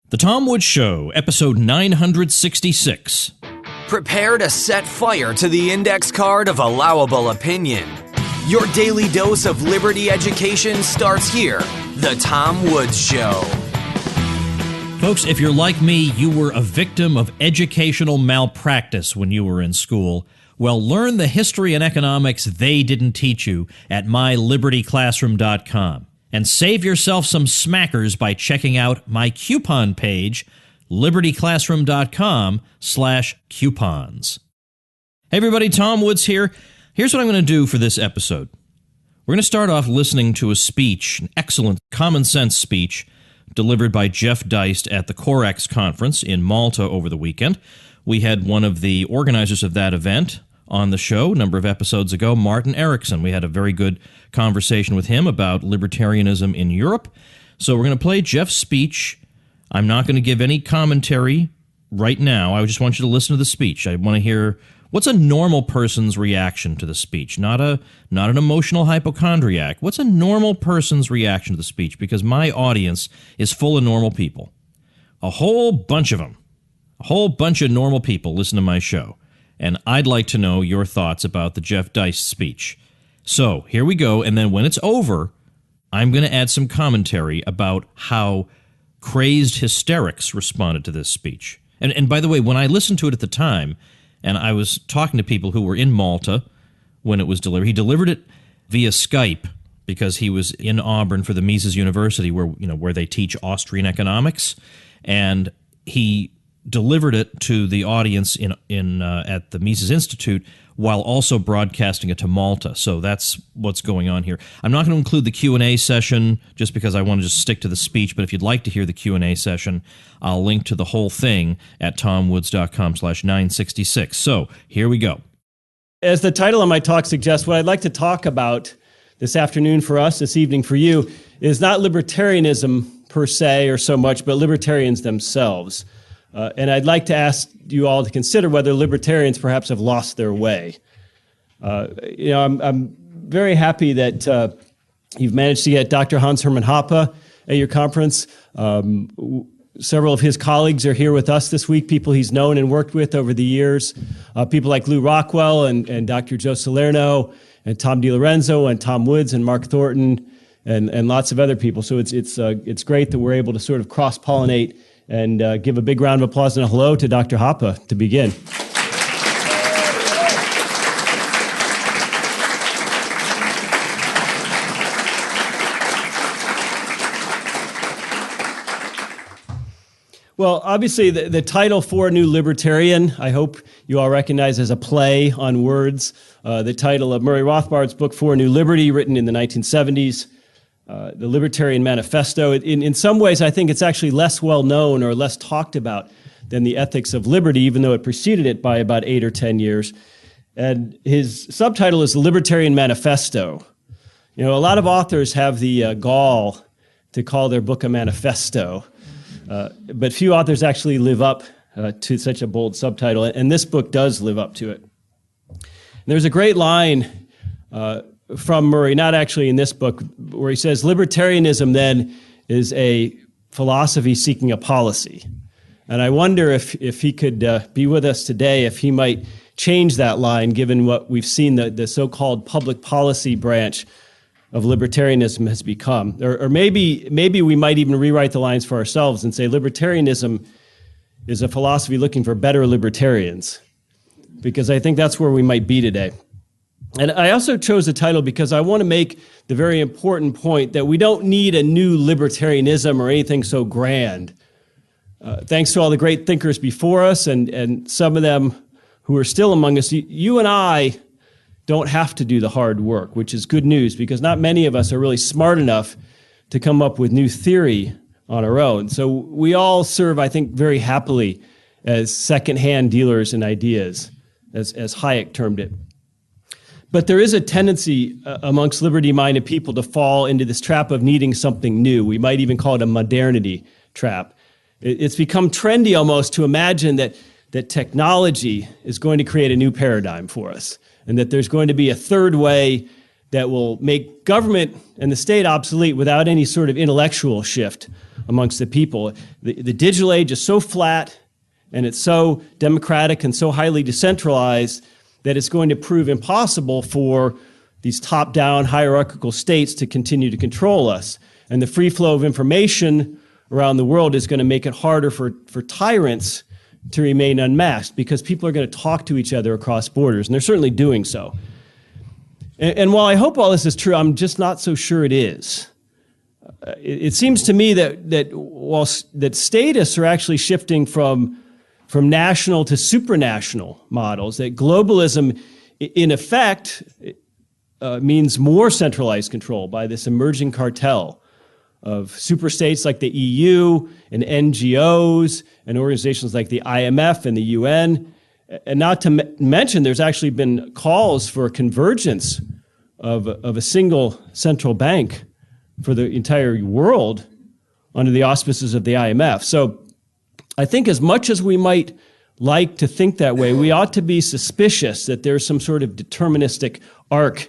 The Tom Woods Show, episode 966. Prepare to set fire to the index card of allowable opinion. Your daily dose of liberty education starts here. The Tom Woods Show. Folks, if you're like me, you were a victim of educational malpractice when you were in school. Well, learn the history and economics they didn't teach you at mylibertyclassroom.com. And save yourself some smackers by checking out my coupon page, libertyclassroom.com/coupons. Hey everybody, Tom Woods here. Here's what I'm going to do for this episode. We're going to start off listening to a speech, an excellent common sense speech, delivered by Jeff Deist at the Corax conference in Malta over the weekend. We had one of the organizers of that event on the show a number of episodes ago, Martin Erickson. We had a very good conversation with him about libertarianism in Europe. So we're going to play Jeff's speech. I'm not going to give any commentary right now. I just want you to listen to the speech. I want to hear what's a normal person's reaction to the speech, not an emotional hypochondriac. What's a normal person's reaction to the speech? Because my audience is full of normal people. A whole bunch of them. A whole bunch of normal people listen to my show. And I'd like to know your thoughts about the Jeff Deist speech. So here we go, and then when it's over, I'm going to add some commentary about how crazed hysterics responded to this speech. And by the way, when I listened to it at the time, and I was talking to people who were in Malta when it was delivered, he delivered it via Skype because he was in Auburn for the Mises University, where they teach Austrian economics, and he delivered it to the audience at the Mises Institute while also broadcasting it to Malta. So that's what's going on here. I'm not going to include the Q&A session just because I want to just stick to the speech, but if you'd like to hear the Q&A session, I'll link to the whole thing at tomwoods.com/966. So here we go. As the title of my talk suggests, what I'd like to talk about this afternoon for us, this evening for you, is not libertarianism per se or so much, but libertarians themselves. And I'd like to ask you all to consider whether libertarians perhaps have lost their way. I'm very happy that you've managed to get Dr. Hans-Hermann Hoppe at your conference. Several of his colleagues are here with us this week, people he's known and worked with over the years. People like Lou Rockwell and Dr. Joe Salerno and Tom DiLorenzo and Tom Woods and Mark Thornton and lots of other people. So it's great that we're able to sort of cross-pollinate and give a big round of applause and a hello to Dr. Hoppe to begin. Well, obviously, the title For New Libertarian, I hope you all recognize as a play on words. The title of Murray Rothbard's book, For New Liberty, written in the 1970s. The Libertarian Manifesto. In some ways, I think it's actually less well-known or less talked about than the Ethics of Liberty, even though it preceded it by about 8 or 10 years. And his subtitle is The Libertarian Manifesto. A lot of authors have the gall to call their book a manifesto, but few authors actually live up to such a bold subtitle, and this book does live up to it. And there's a great line from Murray, not actually in this book, where he says, libertarianism then is a philosophy seeking a policy. And I wonder if he could be with us today, if he might change that line, given what we've seen the so-called public policy branch of libertarianism has become. Or maybe we might even rewrite the lines for ourselves and say libertarianism is a philosophy looking for better libertarians, because I think that's where we might be today. And I also chose the title because I want to make the very important point that we don't need a new libertarianism or anything so grand. Thanks to all the great thinkers before us and some of them who are still among us, you and I don't have to do the hard work, which is good news because not many of us are really smart enough to come up with new theory on our own. So we all serve, I think, very happily as second-hand dealers in ideas, as Hayek termed it. But there is a tendency amongst liberty-minded people to fall into this trap of needing something new. We might even call it a modernity trap. It's become trendy almost to imagine that technology is going to create a new paradigm for us, and that there's going to be a third way that will make government and the state obsolete without any sort of intellectual shift amongst the people. The digital age is so flat, and it's so democratic and so highly decentralized that it's going to prove impossible for these top-down hierarchical states to continue to control us. And the free flow of information around the world is going to make it harder for tyrants to remain unmasked, because people are going to talk to each other across borders, and they're certainly doing so. And while I hope all this is true, I'm just not so sure it is. It seems to me that statists are actually shifting from national to supranational models, that globalism, in effect, means more centralized control by this emerging cartel of superstates like the EU and NGOs and organizations like the IMF and the UN. And not to mention, there's actually been calls for a convergence of a single central bank for the entire world under the auspices of the IMF. So I think as much as we might like to think that way, we ought to be suspicious that there's some sort of deterministic arc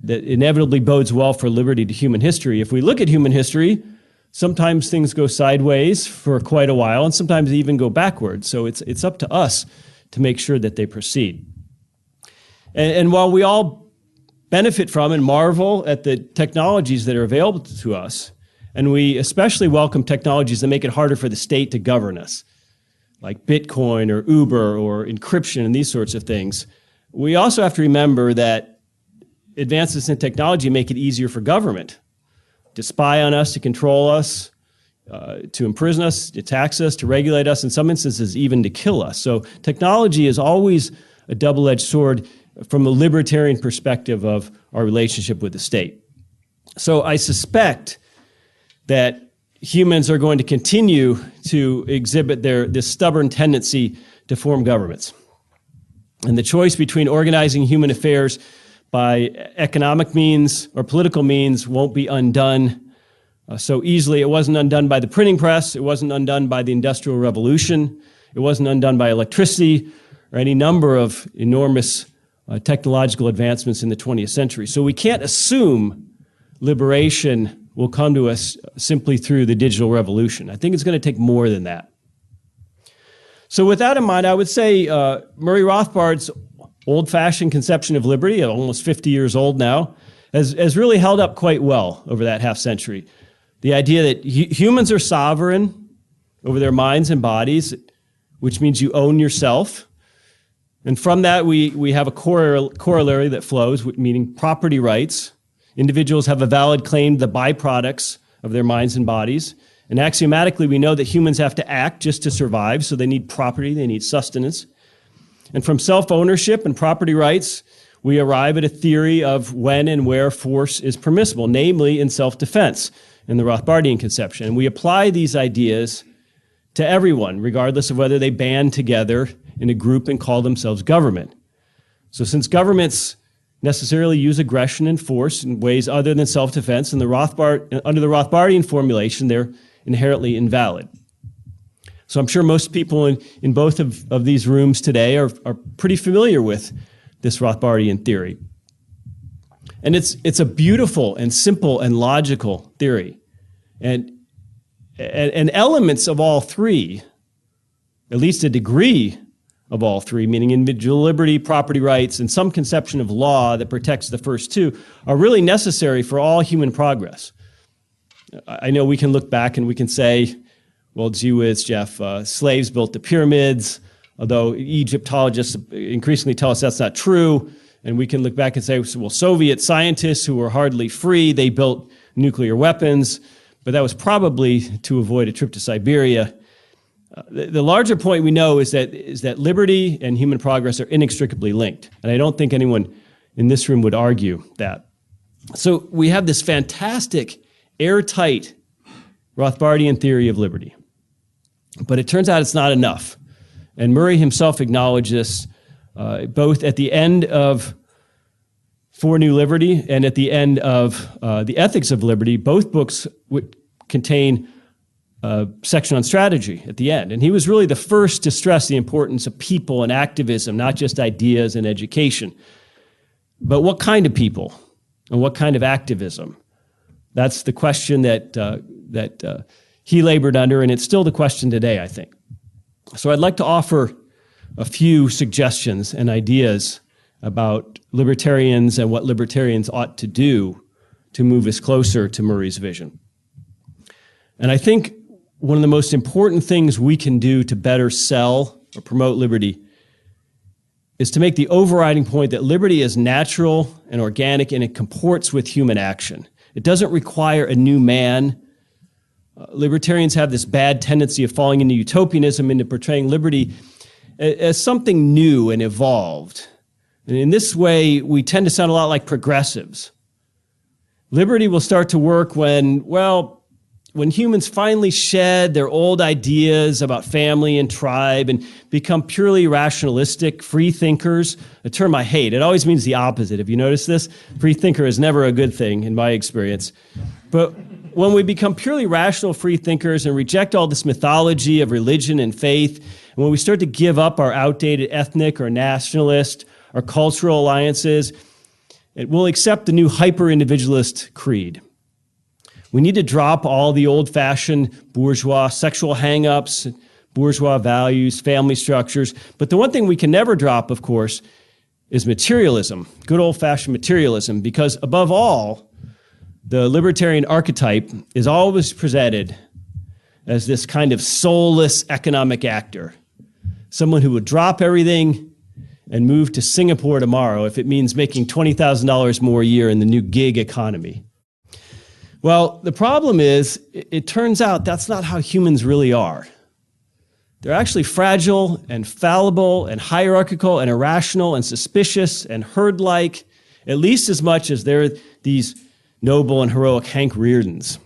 that inevitably bodes well for liberty to human history. If we look at human history, sometimes things go sideways for quite a while, and sometimes they even go backwards. So it's up to us to make sure that they proceed. And while we all benefit from and marvel at the technologies that are available to us, and we especially welcome technologies that make it harder for the state to govern us, like Bitcoin or Uber or encryption and these sorts of things, we also have to remember that advances in technology make it easier for government to spy on us, to control us, to imprison us, to tax us, to regulate us, in some instances even to kill us. So technology is always a double-edged sword from a libertarian perspective of our relationship with the state. So I suspect that humans are going to continue to exhibit this stubborn tendency to form governments. And the choice between organizing human affairs by economic means or political means won't be undone so easily. It wasn't undone by the printing press. It wasn't undone by the Industrial Revolution. It wasn't undone by electricity or any number of enormous technological advancements in the 20th century. So we can't assume liberation will come to us simply through the digital revolution. I think it's going to take more than that. So with that in mind, I would say Murray Rothbard's old-fashioned conception of liberty, almost 50 years old now, has really held up quite well over that half century. The idea that humans are sovereign over their minds and bodies, which means you own yourself. And from that, we have a corollary that flows, meaning property rights. Individuals have a valid claim to the byproducts of their minds and bodies. And axiomatically, we know that humans have to act just to survive, so they need property, they need sustenance. And from self-ownership and property rights, we arrive at a theory of when and where force is permissible, namely in self-defense, in the Rothbardian conception. And we apply these ideas to everyone, regardless of whether they band together in a group and call themselves government. So since governments necessarily use aggression and force in ways other than self-defense, under the Rothbardian formulation, they're inherently invalid. So I'm sure most people in both of these rooms today are pretty familiar with this Rothbardian theory. And it's a beautiful and simple and logical theory. And elements of all three, at least a degree of all three, meaning individual liberty, property rights, and some conception of law that protects the first two, are really necessary for all human progress. I know we can look back and we can say, well, gee whiz, Jeff, slaves built the pyramids, although Egyptologists increasingly tell us that's not true. And we can look back and say, well, Soviet scientists who were hardly free, they built nuclear weapons, but that was probably to avoid a trip to Siberia. The larger point we know is that liberty and human progress are inextricably linked. And I don't think anyone in this room would argue that. So we have this fantastic, airtight Rothbardian theory of liberty. But it turns out it's not enough. And Murray himself acknowledged this both at the end of For New Liberty and at the end of The Ethics of Liberty. Both books would contain a section on strategy at the end. And he was really the first to stress the importance of people and activism, not just ideas and education. But what kind of people and what kind of activism? That's the question that he labored under, and it's still the question today, I think. So I'd like to offer a few suggestions and ideas about libertarians and what libertarians ought to do to move us closer to Murray's vision. And I think one of the most important things we can do to better sell or promote liberty is to make the overriding point that liberty is natural and organic, and it comports with human action. It doesn't require a new man. Libertarians have this bad tendency of falling into utopianism, into portraying liberty as something new and evolved. And in this way, we tend to sound a lot like progressives. Liberty will start to work when humans finally shed their old ideas about family and tribe and become purely rationalistic free thinkers, a term I hate. It always means the opposite. Have you noticed this? Free thinker is never a good thing in my experience. But when we become purely rational free thinkers and reject all this mythology of religion and faith, and when we start to give up our outdated ethnic or nationalist or cultural alliances, it will accept the new hyper-individualist creed. We need to drop all the old-fashioned bourgeois sexual hang-ups, bourgeois values, family structures. But the one thing we can never drop, of course, is materialism, good old-fashioned materialism, because above all, the libertarian archetype is always presented as this kind of soulless economic actor, someone who would drop everything and move to Singapore tomorrow if it means making $20,000 more a year in the new gig economy. Well, the problem is, it turns out that's not how humans really are. They're actually fragile and fallible and hierarchical and irrational and suspicious and herd-like, at least as much as they're these noble and heroic Hank Reardons.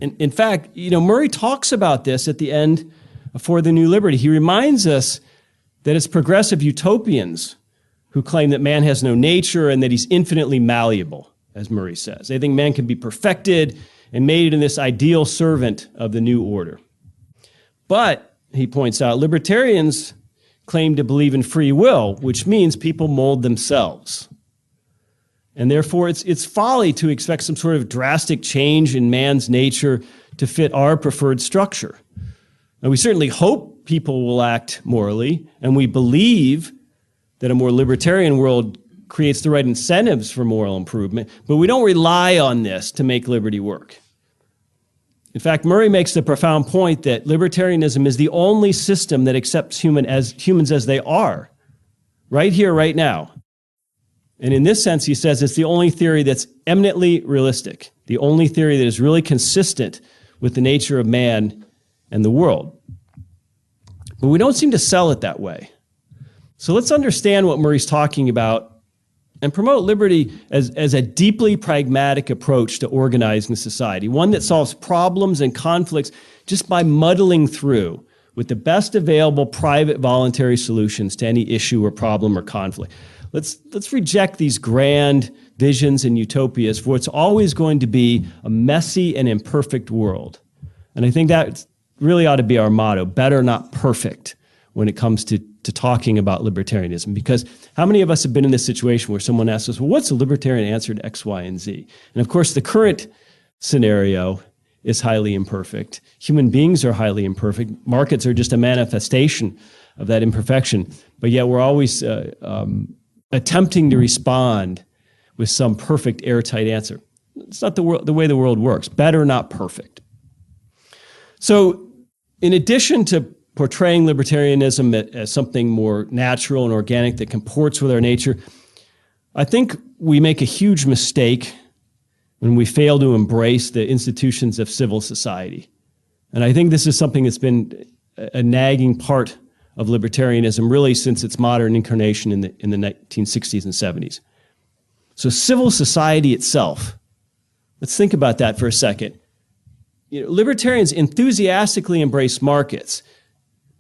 In fact, Murray talks about this at the end of For the New Liberty. He reminds us that it's progressive utopians who claim that man has no nature and that he's infinitely malleable, as Murray says. They think man can be perfected and made in this ideal servant of the new order. But, he points out, libertarians claim to believe in free will, which means people mold themselves. And therefore, it's folly to expect some sort of drastic change in man's nature to fit our preferred structure. And we certainly hope people will act morally, and we believe that a more libertarian world creates the right incentives for moral improvement, but we don't rely on this to make liberty work. In fact, Murray makes the profound point that libertarianism is the only system that accepts humans as they are, right here, right now. And in this sense, he says it's the only theory that's eminently realistic, the only theory that is really consistent with the nature of man and the world. But we don't seem to sell it that way. So let's understand what Murray's talking about and promote liberty as a deeply pragmatic approach to organizing society, one that solves problems and conflicts just by muddling through with the best available private voluntary solutions to any issue or problem or conflict. Let's reject these grand visions and utopias for what's always going to be a messy and imperfect world. And I think that really ought to be our motto, better not perfect, when it comes to talking about libertarianism. Because how many of us have been in this situation where someone asks us, well, what's a libertarian answer to X, Y, and Z? And of course, the current scenario is highly imperfect. Human beings are highly imperfect. Markets are just a manifestation of that imperfection. But yet we're always attempting to respond with some perfect airtight answer. It's not the way the world works. Better, not perfect. So in addition to portraying libertarianism as something more natural and organic that comports with our nature, I think we make a huge mistake when we fail to embrace the institutions of civil society. And I think this is something that's been a nagging part of libertarianism really since its modern incarnation in the 1960s and 70s. So civil society itself, let's think about that for a second. Libertarians enthusiastically embrace markets,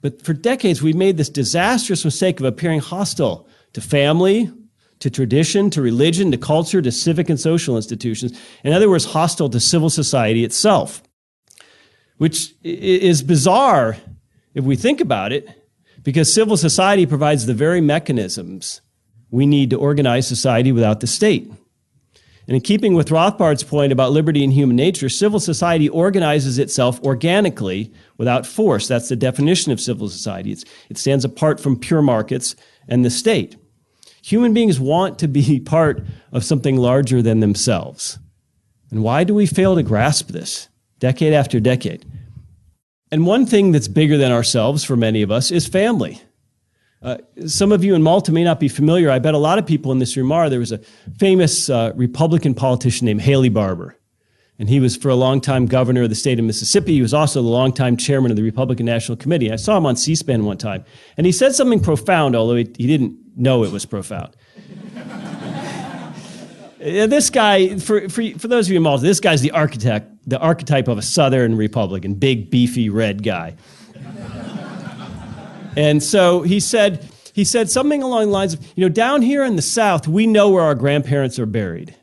but for decades we've made this disastrous mistake of appearing hostile to family, to tradition, to religion, to culture, to civic and social institutions. In other words, hostile to civil society itself, which is bizarre if we think about it, because civil society provides the very mechanisms we need to organize society without the state. And in keeping with Rothbard's point about liberty and human nature, civil society organizes itself organically without force. That's the definition of civil society. It stands apart from pure markets and the state. Human beings want to be part of something larger than themselves. And why do we fail to grasp this decade after decade? And one thing that's bigger than ourselves for many of us is family. Some of you in Malta may not be familiar. I bet a lot of people in this room are. There was a famous Republican politician named Haley Barbour. And he was for a long time governor of the state of Mississippi. He was also the longtime chairman of the Republican National Committee. I saw him on C-SPAN one time. And he said something profound, although he didn't know it was profound. This guy, for those of you in Malta, this guy's the archetype of a Southern Republican, big, beefy, red guy. And so he said something along the lines of, down here in the South, we know where our grandparents are buried.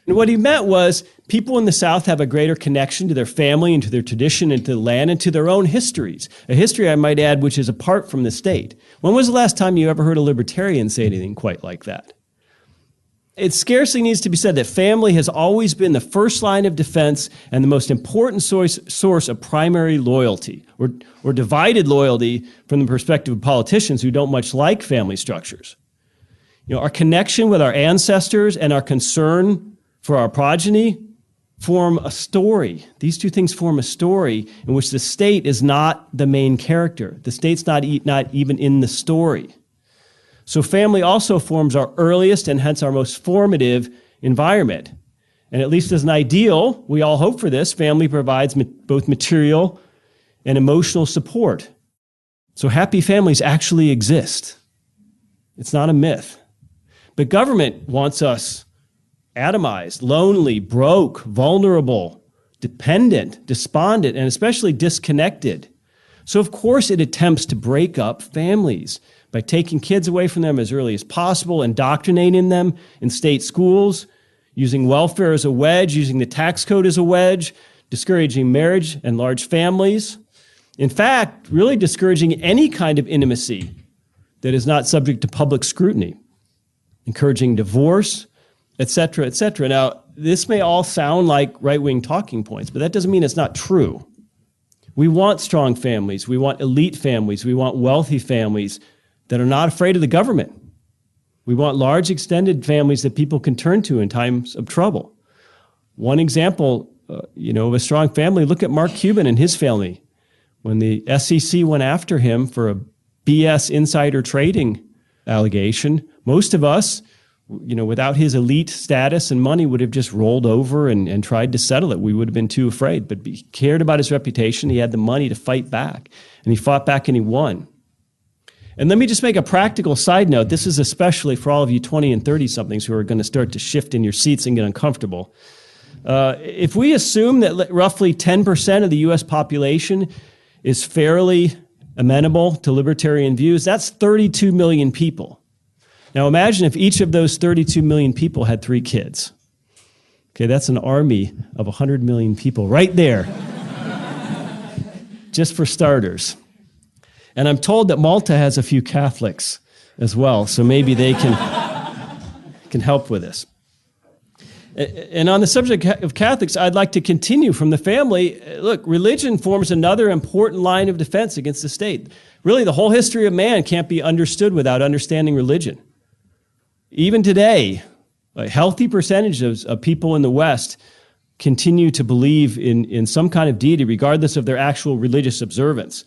And what he meant was people in the South have a greater connection to their family and to their tradition and to the land and to their own histories. A history, I might add, which is apart from the state. When was the last time you ever heard a libertarian say anything quite like that? It scarcely needs to be said that family has always been the first line of defense and the most important source of primary loyalty, or divided loyalty from the perspective of politicians who don't much like family structures. Our connection with our ancestors and our concern for our progeny form a story. These two things form a story in which the state is not the main character. The state's not even in the story. So family also forms our earliest and hence our most formative environment. And at least as an ideal, we all hope for this, family provides both material and emotional support. So happy families actually exist. It's not a myth. But government wants us atomized, lonely, broke, vulnerable, dependent, despondent, and especially disconnected. So of course it attempts to break up families by taking kids away from them as early as possible, indoctrinating them in state schools, using welfare as a wedge, using the tax code as a wedge, discouraging marriage and large families. In fact, really discouraging any kind of intimacy that is not subject to public scrutiny, encouraging divorce, etc., etc. Now, this may all sound like right-wing talking points, but that doesn't mean it's not true. We want strong families. We want elite families. We want wealthy families that are not afraid of the government. We want large extended families that people can turn to in times of trouble. One example, of a strong family, look at Mark Cuban and his family. When the SEC went after him for a BS insider trading allegation, most of us, without his elite status and money, would have just rolled over and tried to settle it. We would have been too afraid. But he cared about his reputation. He had the money to fight back. And he fought back and he won. And let me just make a practical side note. This is especially for all of you 20 and 30-somethings who are going to start to shift in your seats and get uncomfortable. If we assume that roughly 10% of the U.S. population is fairly amenable to libertarian views, that's 32 million people. Now imagine if each of those 32 million people had 3 kids. Okay, that's an army of 100 million people right there, just for starters. And I'm told that Malta has a few Catholics as well, so maybe they can help with this. And on the subject of Catholics, I'd like to continue from the family. Look, religion forms another important line of defense against the state. Really, the whole history of man can't be understood without understanding religion. Even today, a healthy percentage of people in the West continue to believe in some kind of deity, regardless of their actual religious observance.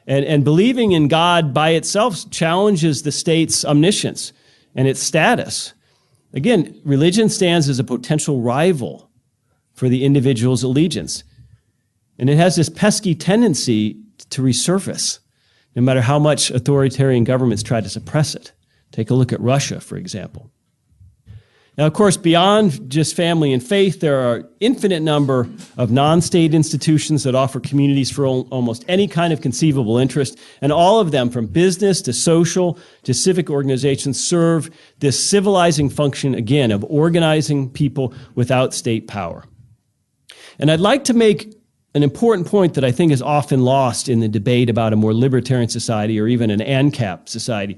And believing in God by itself challenges the state's omniscience and its status. Again, religion stands as a potential rival for the individual's allegiance. And it has this pesky tendency to resurface, no matter how much authoritarian governments try to suppress it. Take a look at Russia, for example. Now, of course, beyond just family and faith, there are infinite number of non-state institutions that offer communities for almost any kind of conceivable interest, and all of them, from business to social to civic organizations, serve this civilizing function, again, of organizing people without state power. And I'd like to make an important point that I think is often lost in the debate about a more libertarian society or even an ANCAP society.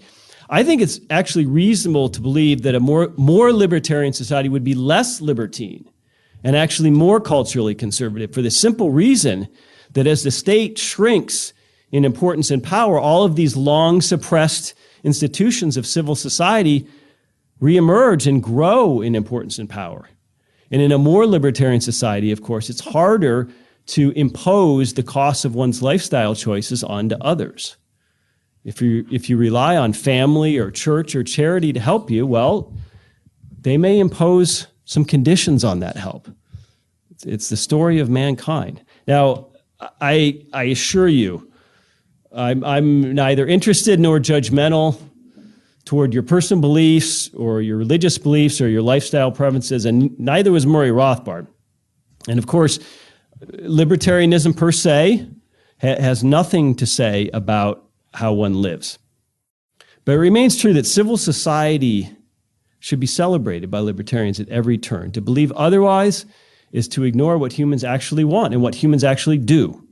I think it's actually reasonable to believe that a more libertarian society would be less libertine and actually more culturally conservative, for the simple reason that as the state shrinks in importance and power, all of these long suppressed institutions of civil society reemerge and grow in importance and power. And in a more libertarian society, of course, it's harder to impose the cost of one's lifestyle choices onto others. If you rely on family or church or charity to help you, well, they may impose some conditions on that help. It's the story of mankind. Now, I assure you, I'm neither interested nor judgmental toward your personal beliefs or your religious beliefs or your lifestyle preferences, and neither was Murray Rothbard. And of course, libertarianism per se has nothing to say about how one lives. But it remains true that civil society should be celebrated by libertarians at every turn. To believe otherwise is to ignore what humans actually want and what humans actually do,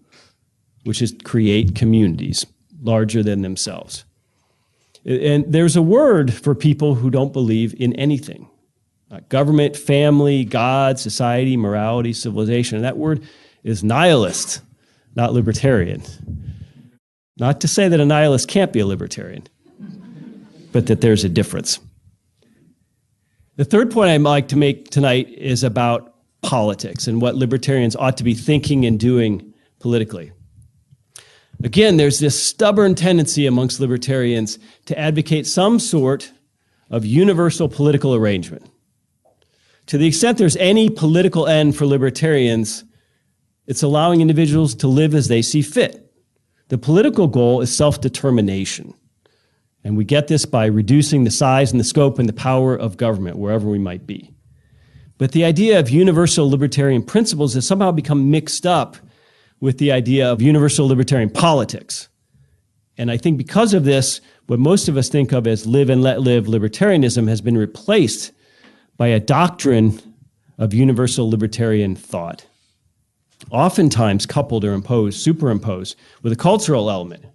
which is create communities larger than themselves. And there's a word for people who don't believe in anything. Government, family, God, society, morality, civilization. And that word is nihilist, not libertarian. Not to say that a nihilist can't be a libertarian, but that there's a difference. The third point I'd like to make tonight is about politics and what libertarians ought to be thinking and doing politically. Again, there's this stubborn tendency amongst libertarians to advocate some sort of universal political arrangement. To the extent there's any political end for libertarians, it's allowing individuals to live as they see fit. The political goal is self-determination. And we get this by reducing the size and the scope and the power of government wherever we might be. But the idea of universal libertarian principles has somehow become mixed up with the idea of universal libertarian politics. And I think because of this, what most of us think of as live and let live libertarianism has been replaced by a doctrine of universal libertarian thought, oftentimes coupled or superimposed with a cultural element.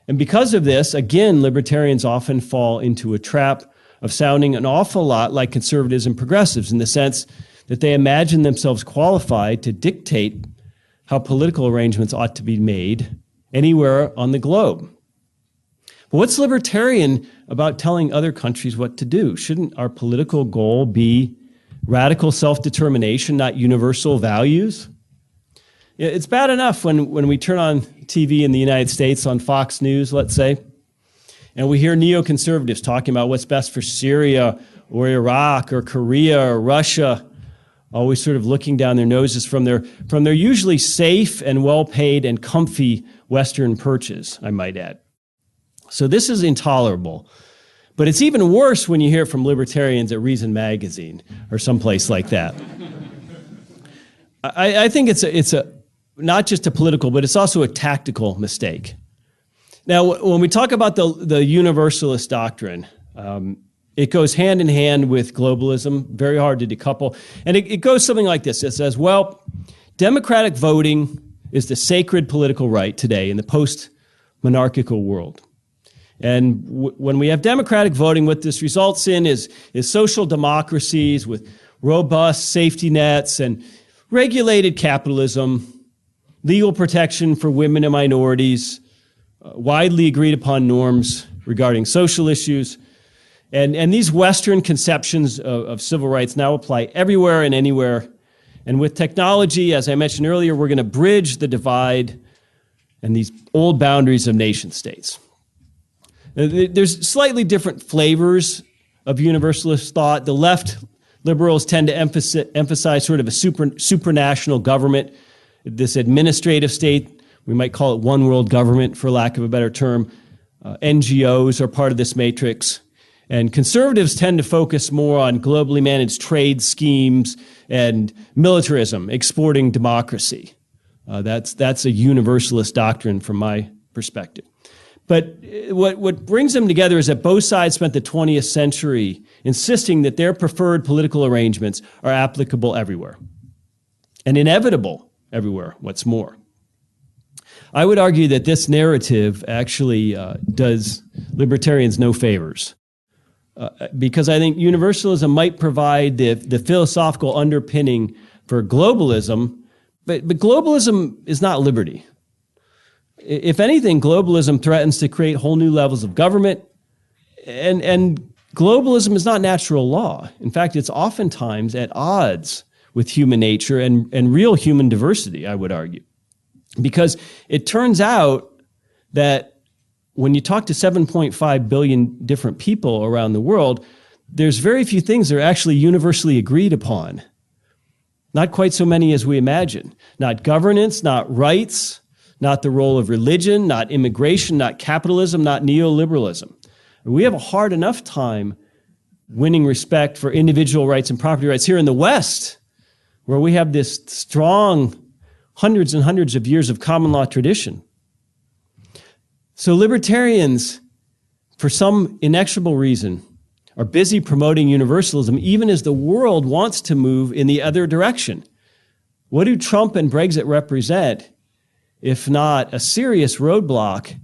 And because of this, again, libertarians often fall into a trap of sounding an awful lot like conservatives and progressives in the sense that they imagine themselves qualified to dictate how political arrangements ought to be made anywhere on the globe. But what's libertarian about telling other countries what to do? Shouldn't our political goal be radical self-determination, not universal values? It's bad enough when we turn on TV in the United States on Fox News, let's say, and we hear neoconservatives talking about what's best for Syria or Iraq or Korea or Russia, always sort of looking down their noses from their usually safe and well-paid and comfy Western perches, I might add. So this is intolerable. But it's even worse when you hear it from libertarians at Reason Magazine or someplace like that. I think it's a not just a political, but it's also a tactical mistake. Now, when we talk about the Universalist Doctrine, it goes hand in hand with globalism, very hard to decouple. And it goes something like this. It says, well, democratic voting is the sacred political right today in the post-monarchical world. And when we have democratic voting, what this results in is social democracies with robust safety nets and regulated capitalism, legal protection for women and minorities, widely agreed upon norms regarding social issues. And these Western conceptions of civil rights now apply everywhere and anywhere. And with technology, as I mentioned earlier, we're going to bridge the divide and these old boundaries of nation states. There's slightly different flavors of universalist thought. The left liberals tend to emphasize sort of a supranational government, this administrative state. We might call it one world government, for lack of a better term. NGOs are part of this matrix. And conservatives tend to focus more on globally managed trade schemes and militarism, exporting democracy. That's a universalist doctrine from my perspective. But what brings them together is that both sides spent the 20th century insisting that their preferred political arrangements are applicable everywhere and inevitable everywhere, what's more. I would argue that this narrative actually does libertarians no favors. Because I think universalism might provide the philosophical underpinning for globalism, but globalism is not liberty. If anything, globalism threatens to create whole new levels of government, and globalism is not natural law. In fact, it's oftentimes at odds with human nature and real human diversity, I would argue. Because it turns out that when you talk to 7.5 billion different people around the world, there's very few things that are actually universally agreed upon. Not quite so many as we imagine. Not governance, not rights, not the role of religion, not immigration, not capitalism, not neoliberalism. We have a hard enough time winning respect for individual rights and property rights here in the West, where we have this strong hundreds and hundreds of years of common law tradition. So libertarians, for some inexorable reason, are busy promoting universalism even as the world wants to move in the other direction. What do Trump and Brexit represent, if not a serious roadblock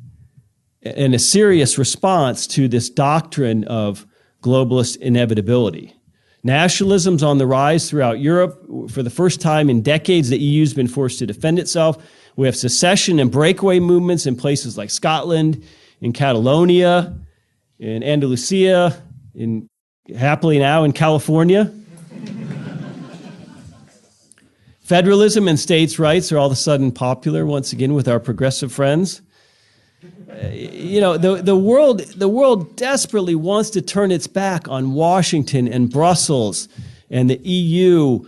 and a serious response to this doctrine of globalist inevitability? Nationalism's on the rise throughout Europe. For the first time in decades, the EU's been forced to defend itself. We have secession and breakaway movements in places like Scotland, in Catalonia, in Andalusia, happily now in California. Federalism and states' rights are all of a sudden popular once again with our progressive friends. The world desperately wants to turn its back on Washington and Brussels and the EU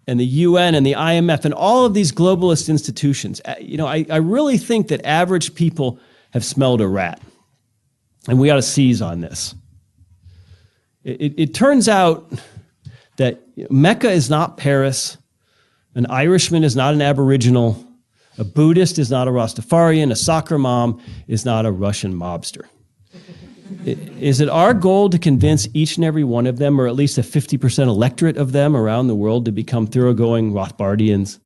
and the UN and the IMF and all of these globalist institutions. I really think that average people have smelled a rat, and we ought to seize on this. It turns out that Mecca is not Paris, an Irishman is not an Aboriginal, a Buddhist is not a Rastafarian, a soccer mom is not a Russian mobster. Is it our goal to convince each and every one of them, or at least a 50% electorate of them around the world, to become thoroughgoing Rothbardians?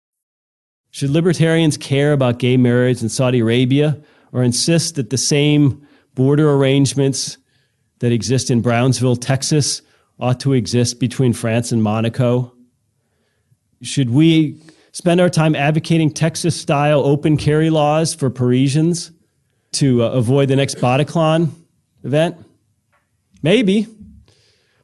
Should libertarians care about gay marriage in Saudi Arabia, or insist that the same border arrangements that exist in Brownsville, Texas, ought to exist between France and Monaco? Should we spend our time advocating Texas-style open carry laws for Parisians to avoid the next Bataclan event? Maybe.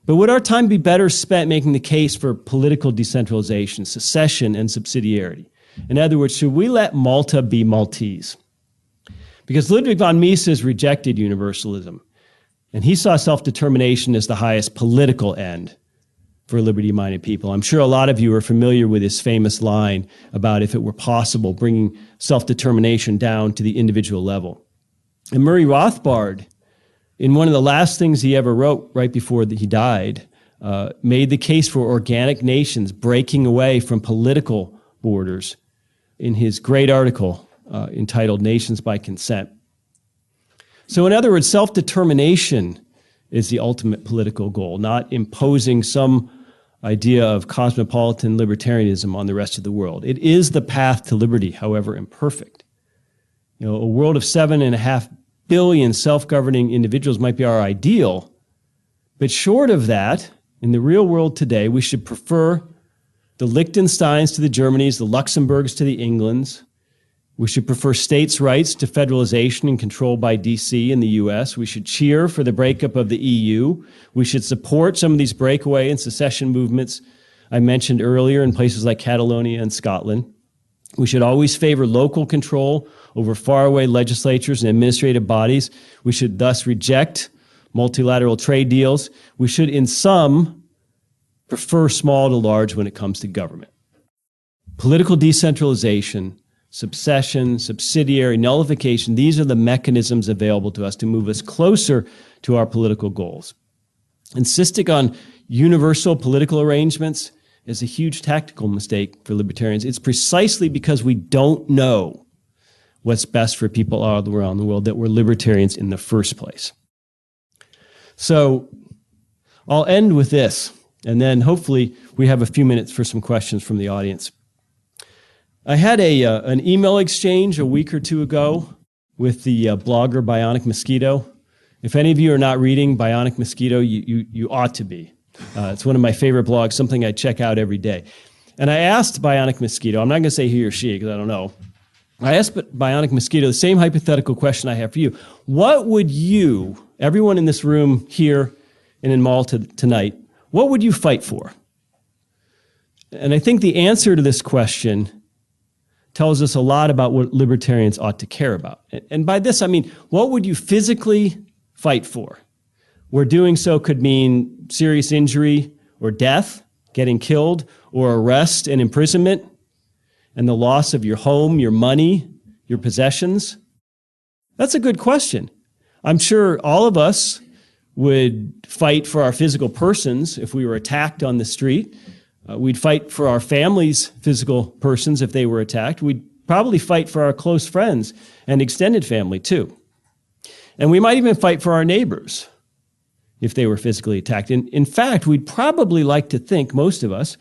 But would our time be better spent making the case for political decentralization, secession, and subsidiarity? In other words, should we let Malta be Maltese? Because Ludwig von Mises rejected universalism, and he saw self-determination as the highest political end for liberty-minded people. I'm sure a lot of you are familiar with his famous line about, if it were possible, bringing self-determination down to the individual level. And Murray Rothbard, in one of the last things he ever wrote right before he died, made the case for organic nations breaking away from political borders in his great article entitled Nations by Consent. So in other words, self-determination is the ultimate political goal, not imposing some idea of cosmopolitan libertarianism on the rest of the world. It is the path to liberty, however imperfect. A world of 7.5 billion self-governing individuals might be our ideal, but short of that, in the real world today, we should prefer the Liechtensteins to the Germanys, the Luxembourgs to the Englands. We should prefer states' rights to federalization and control by D.C. in the U.S. We should cheer for the breakup of the EU. We should support some of these breakaway and secession movements I mentioned earlier in places like Catalonia and Scotland. We should always favor local control over faraway legislatures and administrative bodies. We should thus reject multilateral trade deals. We should, in sum, prefer small to large when it comes to government. Political decentralization, subsession, subsidiary, nullification, these are the mechanisms available to us to move us closer to our political goals. Insisting on universal political arrangements is a huge tactical mistake for libertarians. It's precisely because we don't know what's best for people all around the world that we're libertarians in the first place. So I'll end with this, and then hopefully we have a few minutes for some questions from the audience. I had an email exchange a week or two ago with the blogger Bionic Mosquito. If any of you are not reading Bionic Mosquito, you ought to be. It's one of my favorite blogs, something I check out every day. And I asked Bionic Mosquito, I'm not going to say he or she because I don't know. I asked Bionic Mosquito the same hypothetical question I have for you. What would you, everyone in this room here and in Malta tonight, what would you fight for? And I think the answer to this question tells us a lot about what libertarians ought to care about. And by this, I mean, what would you physically fight for? Where doing so could mean serious injury or death, getting killed, or arrest and imprisonment, and the loss of your home, your money, your possessions? That's a good question. I'm sure all of us would fight for our physical persons if we were attacked on the street. We'd fight for our family's physical persons if they were attacked. We'd probably fight for our close friends and extended family too. And we might even fight for our neighbors if they were physically attacked. In fact, we'd probably like to think, most of us,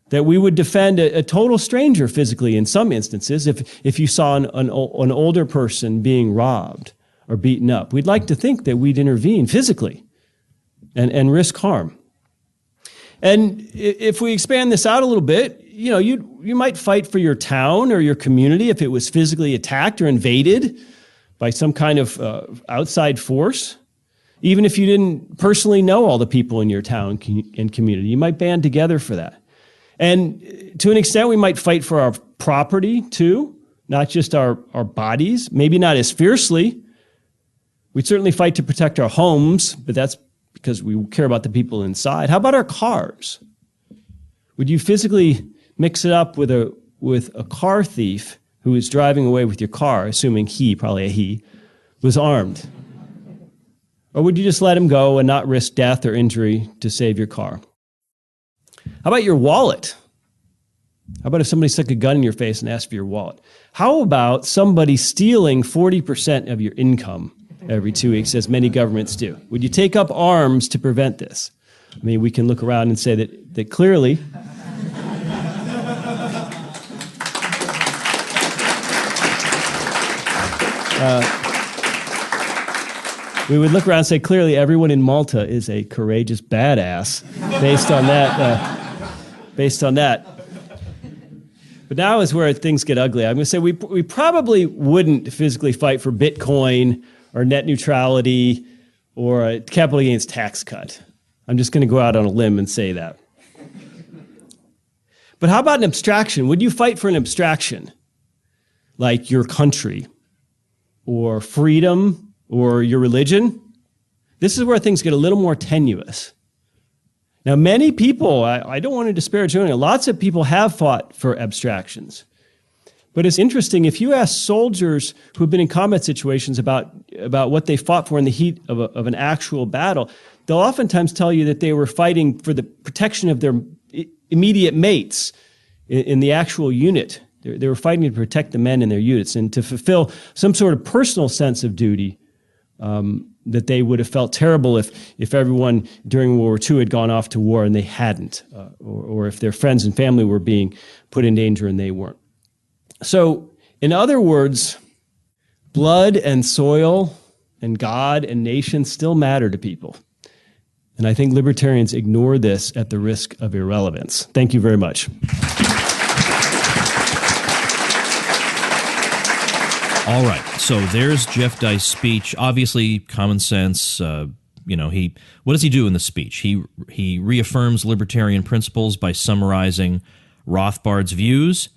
that we would defend a total stranger physically in some instances if you saw an older person being robbed or beaten up. We'd like to think that we'd intervene physically and risk harm. And if we expand this out a little bit, you might fight for your town or your community if it was physically attacked or invaded by some kind of outside force. Even if you didn't personally know all the people in your town and community, you might band together for that. And to an extent, we might fight for our property too, not just our bodies, maybe not as fiercely. We'd certainly fight to protect our homes, but that's because we care about the people inside. How about our cars? Would you physically mix it up with a car thief who is driving away with your car, assuming probably a he, was armed? Or would you just let him go and not risk death or injury to save your car? How about your wallet? How about if somebody stuck a gun in your face and asked for your wallet? How about somebody stealing 40% of your income every 2 weeks, as many governments do? Would you take up arms to prevent this? I mean, we can look around and say that clearly we would look around and say, clearly everyone in Malta is a courageous badass based on that. But now is where things get ugly. I'm going to say we probably wouldn't physically fight for Bitcoin or net neutrality or a capital gains tax cut. I'm just going to go out on a limb and say that. But how about an abstraction? Would you fight for an abstraction like your country or freedom or your religion? This is where things get a little more tenuous. Now, many people, I don't want to disparage anyone, lots of people have fought for abstractions. But it's interesting, if you ask soldiers who have been in combat situations about what they fought for in the heat of an actual battle, they'll oftentimes tell you that they were fighting for the protection of their immediate mates in the actual unit. They were fighting to protect the men in their units and to fulfill some sort of personal sense of duty that they would have felt terrible if everyone during World War II had gone off to war and they hadn't, or if their friends and family were being put in danger and they weren't. So, in other words, blood and soil and God and nation still matter to people. And I think libertarians ignore this at the risk of irrelevance. Thank you very much. All right, so there's Jeff Deist's speech. Obviously, common sense. What does he do in the speech? He reaffirms libertarian principles by summarizing Rothbard's views.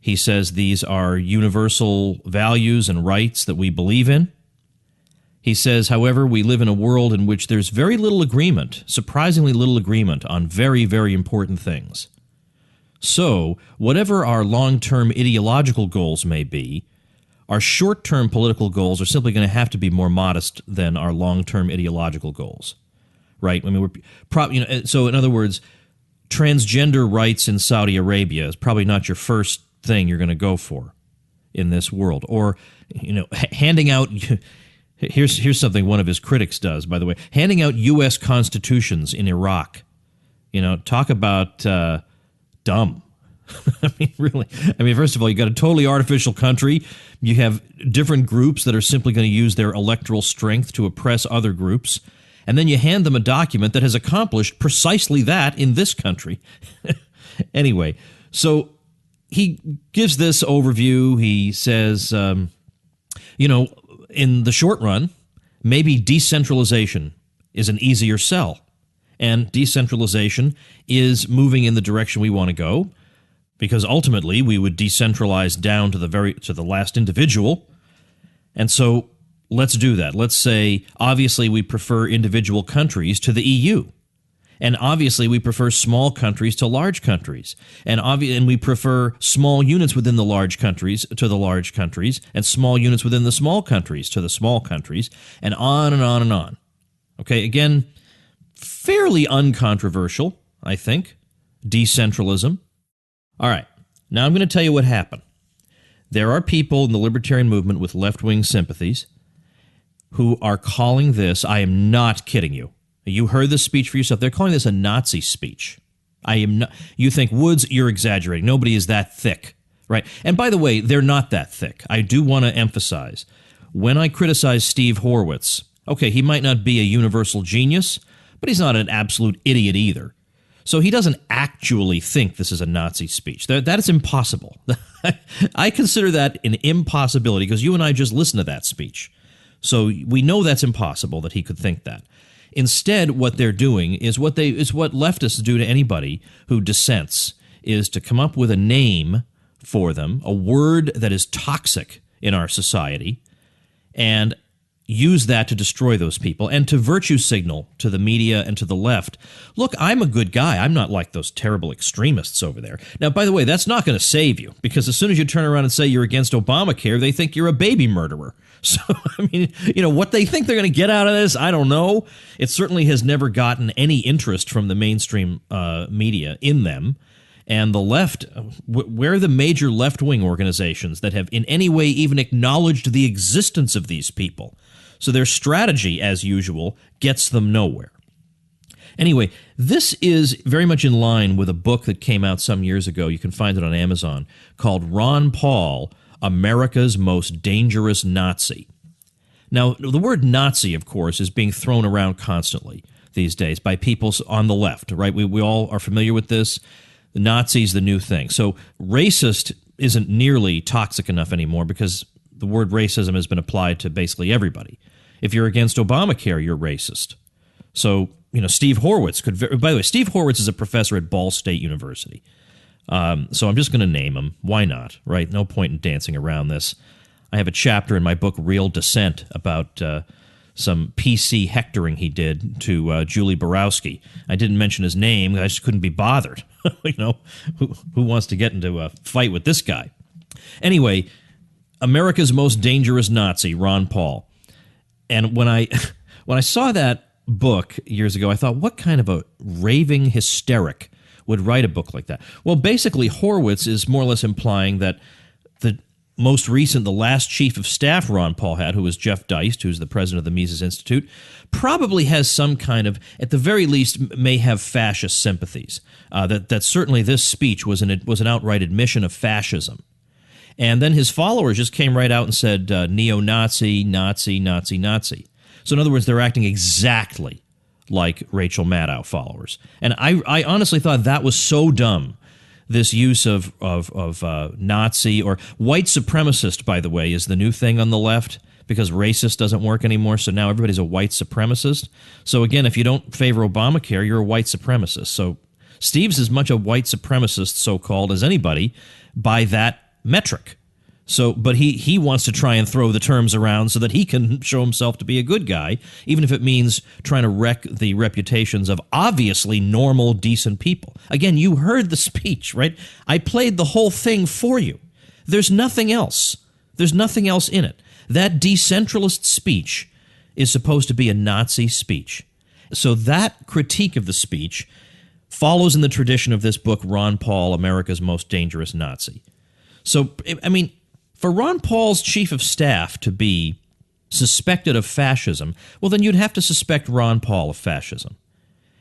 He says these are universal values and rights that we believe in. He says, however, we live in a world in which there's very little agreement, surprisingly little agreement on very, very important things. So, whatever our long-term ideological goals may be, our short-term political goals are simply going to have to be more modest than our long-term ideological goals, right? I mean, so in other words, transgender rights in Saudi Arabia is probably not your first thing you're going to go for in this world. Or, handing out, here's something one of his critics does, by the way, handing out U.S. constitutions in Iraq. Talk about dumb. I mean, really. I mean, first of all, you got a totally artificial country. You have different groups that are simply going to use their electoral strength to oppress other groups. And then you hand them a document that has accomplished precisely that in this country. Anyway, so he gives this overview. He says, in the short run, maybe decentralization is an easier sell. And decentralization is moving in the direction we want to go, because ultimately we would decentralize down to the last individual. And so let's do that. Let's say, obviously, we prefer individual countries to the EU. And obviously, we prefer small countries to large countries. And we prefer small units within the large countries to the large countries, and small units within the small countries to the small countries, and on and on and on. Okay, again, fairly uncontroversial, I think. Decentralism. All right, now I'm going to tell you what happened. There are people in the libertarian movement with left-wing sympathies who are calling this, I am not kidding you. You heard this speech for yourself. They're calling this a Nazi speech. I am not. You think, Woods, you're exaggerating. Nobody is that thick, right? And by the way, they're not that thick. I do want to emphasize, when I criticize Steve Horwitz, okay, he might not be a universal genius, but he's not an absolute idiot either. So he doesn't actually think this is a Nazi speech. That is impossible. I consider that an impossibility because you and I just listened to that speech. So we know that's impossible that he could think that. Instead, what they're doing is what leftists do to anybody who dissents, is to come up with a name for them, a word that is toxic in our society, and use that to destroy those people and to virtue signal to the media and to the left. Look, I'm a good guy. I'm not like those terrible extremists over there. Now, by the way, that's not going to save you, because as soon as you turn around and say you're against Obamacare, they think you're a baby murderer. So, I mean, what they think they're going to get out of this, I don't know. It certainly has never gotten any interest from the mainstream media in them. And the left, where are the major left-wing organizations that have in any way even acknowledged the existence of these people? So their strategy, as usual, gets them nowhere. Anyway, this is very much in line with a book that came out some years ago. You can find it on Amazon, called Ron Paul, America's Most Dangerous Nazi. Now, the word Nazi, of course, is being thrown around constantly these days by people on the left, right? We all are familiar with this. The Nazi's the new thing. So racist isn't nearly toxic enough anymore because the word racism has been applied to basically everybody. If you're against Obamacare, you're racist. So, Steve Horwitz could... By the way, Steve Horwitz is a professor at Ball State University. So I'm just going to name him. Why not, right? No point in dancing around this. I have a chapter in my book, Real Dissent, about some PC hectoring he did to Julie Borowski. I didn't mention his name. I just couldn't be bothered. Who wants to get into a fight with this guy? Anyway, America's Most Dangerous Nazi, Ron Paul. And when I saw that book years ago, I thought, what kind of a raving hysteric would write a book like that? Well, basically, Horwitz is more or less implying that the last chief of staff Ron Paul had, who was Jeff Deist, who's the president of the Mises Institute, probably has some kind of, at the very least, may have fascist sympathies. That certainly this speech was an outright admission of fascism. And then his followers just came right out and said, neo-Nazi, Nazi, Nazi, Nazi. So in other words, they're acting exactly like Rachel Maddow followers. And I honestly thought that was so dumb, this use of Nazi or white supremacist, by the way, is the new thing on the left because racist doesn't work anymore. So now everybody's a white supremacist. So again, if you don't favor Obamacare, you're a white supremacist. So Steve's as much a white supremacist, so-called, as anybody by that metric. So, but he wants to try and throw the terms around so that he can show himself to be a good guy, even if it means trying to wreck the reputations of obviously normal, decent people. Again, you heard the speech, right? I played the whole thing for you. There's nothing else. There's nothing else in it. That decentralist speech is supposed to be a Nazi speech. So that critique of the speech follows in the tradition of this book, Ron Paul, America's Most Dangerous Nazi. So, I mean, for Ron Paul's chief of staff to be suspected of fascism, well, then you'd have to suspect Ron Paul of fascism.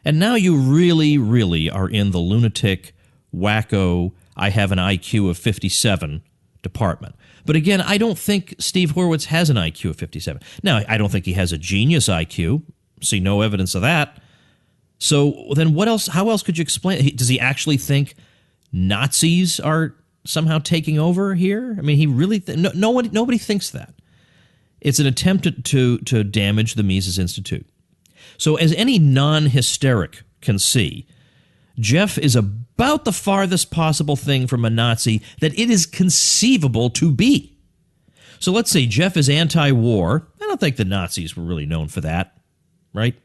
And now you really, really are in the lunatic, wacko, I have an IQ of 57 department. But again, I don't think Steve Horowitz has an IQ of 57. Now, I don't think he has a genius IQ. See no evidence of that. So then what else? How else could you explain? Does he actually think Nazis are somehow taking over here? I mean, he really nobody thinks that. It's an attempt to damage the Mises Institute. So as any non-hysteric can see, Jeff is about the farthest possible thing from a Nazi that it is conceivable to be. So let's say Jeff is anti-war. I don't think the Nazis were really known for that, right?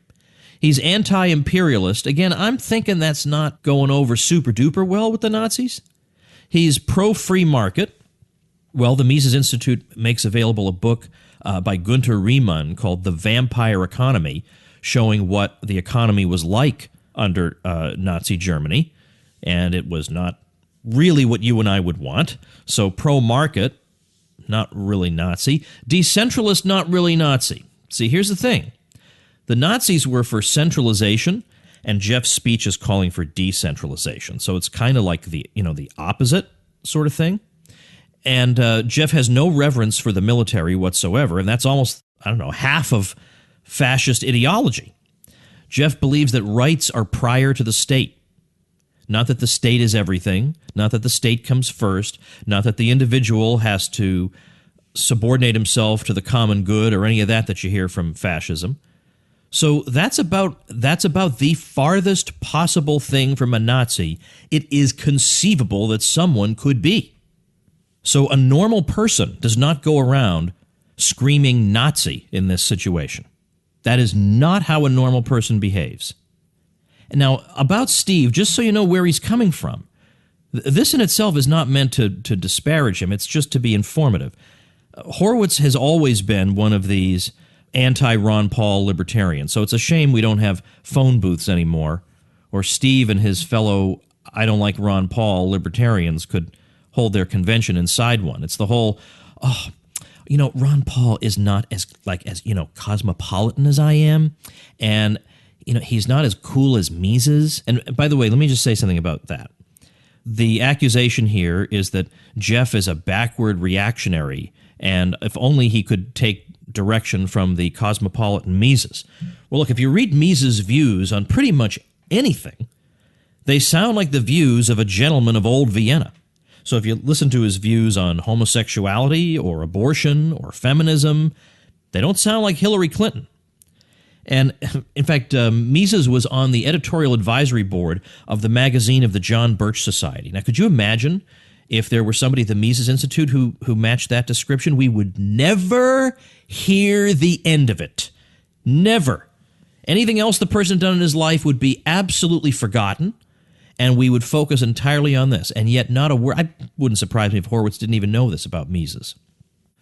He's anti-imperialist. Again, I'm thinking that's not going over super-duper well with the Nazis. He's pro-free market. Well, the Mises Institute makes available a book by Günter Riemann called The Vampire Economy, showing what the economy was like under Nazi Germany, and it was not really what you and I would want. So pro-market, not really Nazi. Decentralist, not really Nazi. See, here's the thing. The Nazis were for centralization, and Jeff's speech is calling for decentralization. So it's kind of like the opposite sort of thing. And Jeff has no reverence for the military whatsoever, and that's almost, half of fascist ideology. Jeff believes that rights are prior to the state. Not that the state is everything, not that the state comes first, not that the individual has to subordinate himself to the common good or any of that you hear from fascism. So that's about the farthest possible thing from a Nazi it is conceivable that someone could be. So a normal person does not go around screaming Nazi in this situation. That is not how a normal person behaves. Now, about Steve, just so you know where he's coming from, this in itself is not meant to disparage him. It's just to be informative. Horowitz has always been one of these anti-Ron Paul libertarians, so it's a shame we don't have phone booths anymore, or Steve and his fellow I don't like Ron Paul libertarians could hold their convention inside one. It's the whole, Ron Paul is not as cosmopolitan as I am, and he's not as cool as Mises. And by the way, let me just say something about that. The accusation here is that Jeff is a backward reactionary, and if only he could take direction from the cosmopolitan Mises. Well, look, if you read Mises' views on pretty much anything, they sound like the views of a gentleman of old Vienna. So if you listen to his views on homosexuality or abortion or feminism, they don't sound like Hillary Clinton. And in fact, Mises was on the editorial advisory board of the magazine of the John Birch Society. Now, could you imagine if there were somebody at the Mises Institute who matched that description? We would never hear the end of it. Never. Anything else the person had done in his life would be absolutely forgotten, and we would focus entirely on this. And yet not a word. I wouldn't surprise me if Horowitz didn't even know this about Mises.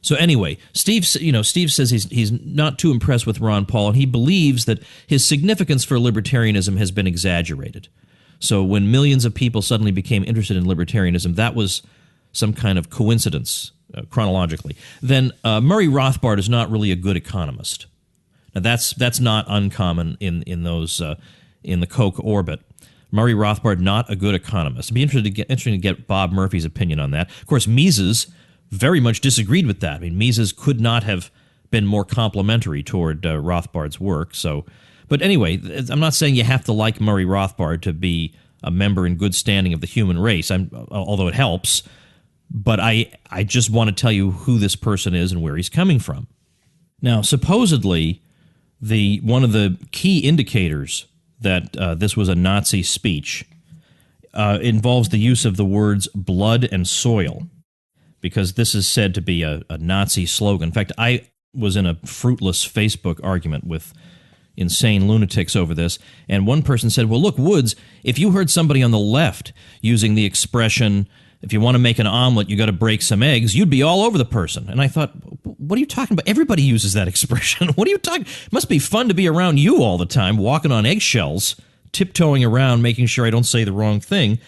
So anyway, Steve says he's not too impressed with Ron Paul, and he believes that his significance for libertarianism has been exaggerated. So when millions of people suddenly became interested in libertarianism, that was some kind of coincidence chronologically. Then Murray Rothbard is not really a good economist. Now that's not uncommon in those in the Koch orbit. Murray Rothbard, not a good economist. It'd be interesting to get Bob Murphy's opinion on that. Of course, Mises very much disagreed with that. I mean, Mises could not have been more complimentary toward Rothbard's work. So, but anyway, I'm not saying you have to like Murray Rothbard to be a member in good standing of the human race, although it helps. But I just want to tell you who this person is and where he's coming from. Now, supposedly, one of the key indicators that this was a Nazi speech involves the use of the words blood and soil, because this is said to be a Nazi slogan. In fact, I was in a fruitless Facebook argument with insane lunatics over this, and one person said, well, look, Woods, if you heard somebody on the left using the expression, if you want to make an omelet, you got to break some eggs, you'd be all over the person. And I thought, what are you talking about? Everybody uses that expression. What are you talking? It must be fun to be around you all the time, walking on eggshells, tiptoeing around, making sure I don't say the wrong thing.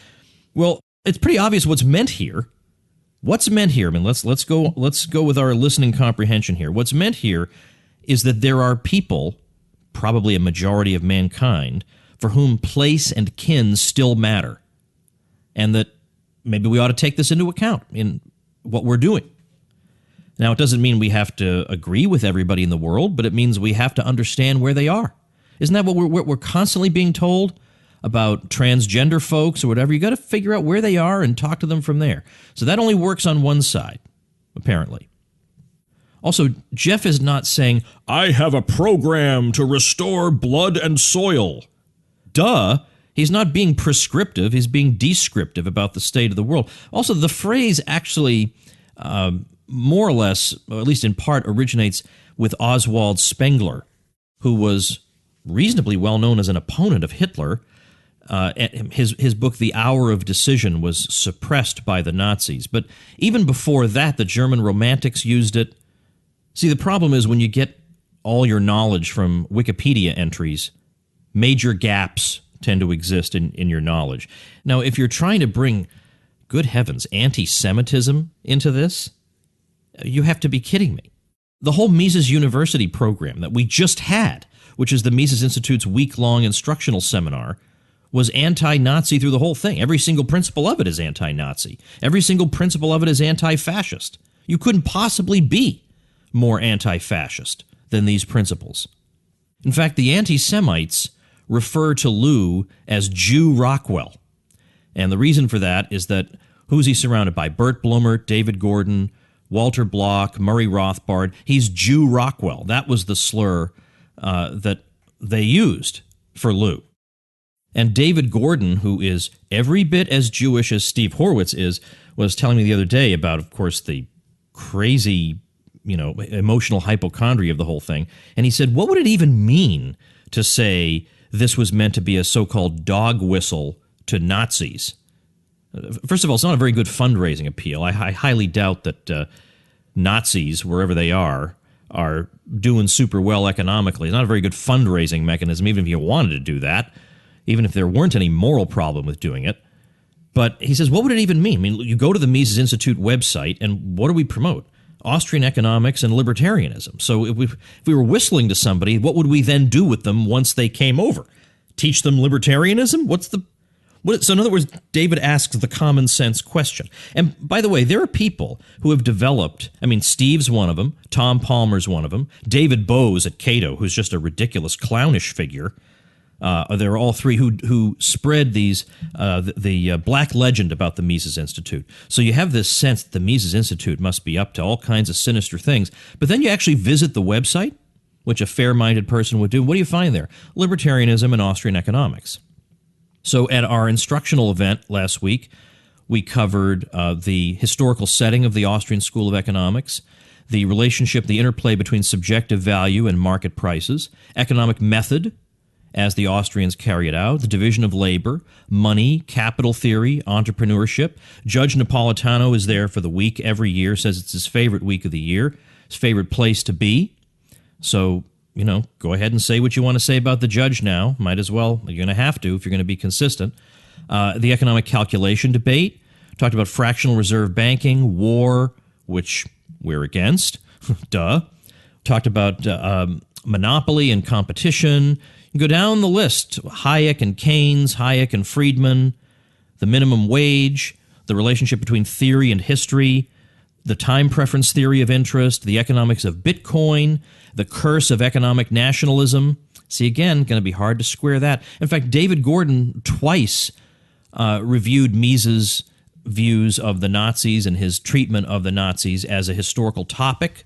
Well, it's pretty obvious what's meant here. What's meant here? I mean, let's go with our listening comprehension here. What's meant here is that there are people, probably a majority of mankind, for whom place and kin still matter, and that maybe we ought to take this into account in what we're doing. Now, it doesn't mean we have to agree with everybody in the world, but it means we have to understand where they are. Isn't that what we're constantly being told about transgender folks or whatever? You got to figure out where they are and talk to them from there. So that only works on one side, apparently. Also, Jeff is not saying, I have a program to restore blood and soil. Duh. He's not being prescriptive. He's being descriptive about the state of the world. Also, the phrase actually more or less, or at least in part, originates with Oswald Spengler, who was reasonably well known as an opponent of Hitler. His book, The Hour of Decision, was suppressed by the Nazis. But even before that, the German Romantics used it. See, the problem is when you get all your knowledge from Wikipedia entries, major gaps tend to exist in your knowledge. Now, if you're trying to bring, good heavens, anti-Semitism into this, you have to be kidding me. The whole Mises University program that we just had, which is the Mises Institute's week-long instructional seminar, was anti-Nazi through the whole thing. Every single principle of it is anti-Nazi. Every single principle of it is anti-fascist. You couldn't possibly be more anti-fascist than these principles. In fact, the anti-Semites refer to Lou as Jew Rockwell. And the reason for that is that who's he surrounded by? Bert Blumert, David Gordon, Walter Block, Murray Rothbard. He's Jew Rockwell. That was the slur that they used for Lou. And David Gordon, who is every bit as Jewish as Steve Horwitz is, was telling me the other day about, of course, the crazy, emotional hypochondria of the whole thing. And he said, what would it even mean to say this was meant to be a so-called dog whistle to Nazis? First of all, it's not a very good fundraising appeal. I highly doubt that Nazis, wherever they are doing super well economically. It's not a very good fundraising mechanism, even if you wanted to do that, even if there weren't any moral problem with doing it. But he says, what would it even mean? I mean, you go to the Mises Institute website, and what do we promote? Austrian economics and libertarianism. So if we were whistling to somebody, what would we then do with them once they came over? Teach them libertarianism? So in other words, David asks the common sense question. And by the way, there are people who have developed, Steve's one of them, Tom Palmer's one of them, David Bowes at Cato, who's just a ridiculous clownish figure. There are all three who spread the black legend about the Mises Institute. So you have this sense that the Mises Institute must be up to all kinds of sinister things. But then you actually visit the website, which a fair-minded person would do. What do you find there? Libertarianism and Austrian economics. So at our instructional event last week, we covered the historical setting of the Austrian School of Economics, the relationship, the interplay between subjective value and market prices, economic method as the Austrians carry it out, the division of labor, money, capital theory, entrepreneurship. Judge Napolitano is there for the week every year, says it's his favorite week of the year, his favorite place to be. So, go ahead and say what you want to say about the judge now. Might as well. You're going to have to if you're going to be consistent. The economic calculation debate. Talked about fractional reserve banking, war, which we're against. Duh. Talked about monopoly and competition. You go down the list. Hayek and Keynes, Hayek and Friedman, the minimum wage, the relationship between theory and history, the time preference theory of interest, the economics of Bitcoin, the curse of economic nationalism. See, again, going to be hard to square that. In fact, David Gordon twice reviewed Mises' views of the Nazis and his treatment of the Nazis as a historical topic.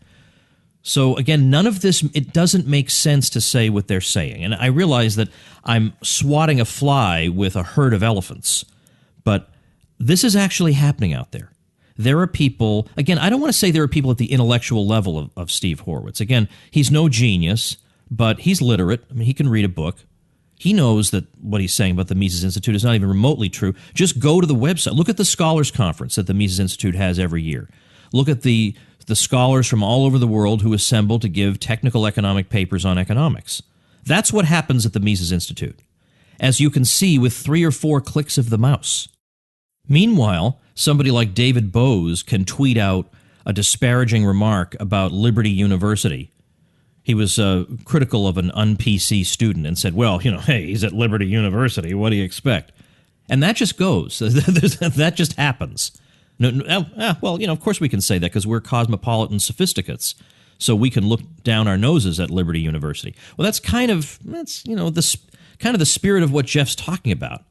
So, again, none of this, it doesn't make sense to say what they're saying. And I realize that I'm swatting a fly with a herd of elephants, but this is actually happening out there. There are people, again, I don't want to say there are people at the intellectual level of Steve Horwitz. Again, he's no genius, but he's literate. He can read a book. He knows that what he's saying about the Mises Institute is not even remotely true. Just go to the website. Look at the Scholars Conference that the Mises Institute has every year. Look at the scholars from all over the world who assemble to give technical economic papers on economics. That's what happens at the Mises Institute, as you can see with 3 or 4 clicks of the mouse. Meanwhile, somebody like David Bowes can tweet out a disparaging remark about Liberty University. He was critical of an un-PC student and said, well, hey, he's at Liberty University. What do you expect? And that just goes. That just happens. Well, of course we can say that because we're cosmopolitan sophisticates. So we can look down our noses at Liberty University. Well, that's the spirit of what Jeff's talking about,